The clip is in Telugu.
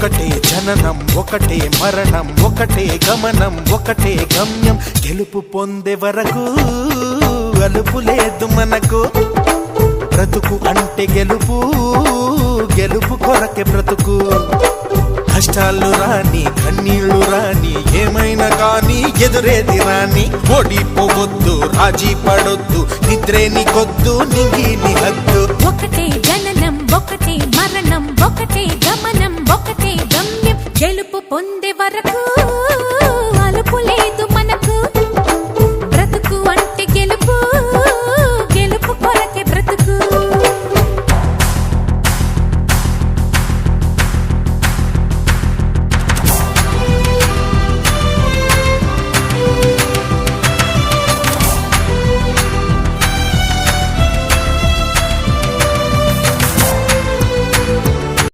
ఒకటే జననం ఒకటే మరణం ఒకటే గమనం ఒకటే గమ్యం గెలుపు పొందే వరకు అలుపు లేదు మనకు బ్రతుకు అంటే గెలుపు గెలుపు కొరకే బ్రతుకు కష్టాలు రాని కన్నీళ్లు రాని ఏమైనా కానీ ఎదురేది రాని ఓడిపోవద్దు రాజీ పడొద్దు నిద్రే నీకొద్దు నింగి నీ హద్దు ఒకటే జననం ఒకటే మరణం ఒకటే గమనం ఒకటే గమ్యం గెలుపు పొందే వరకు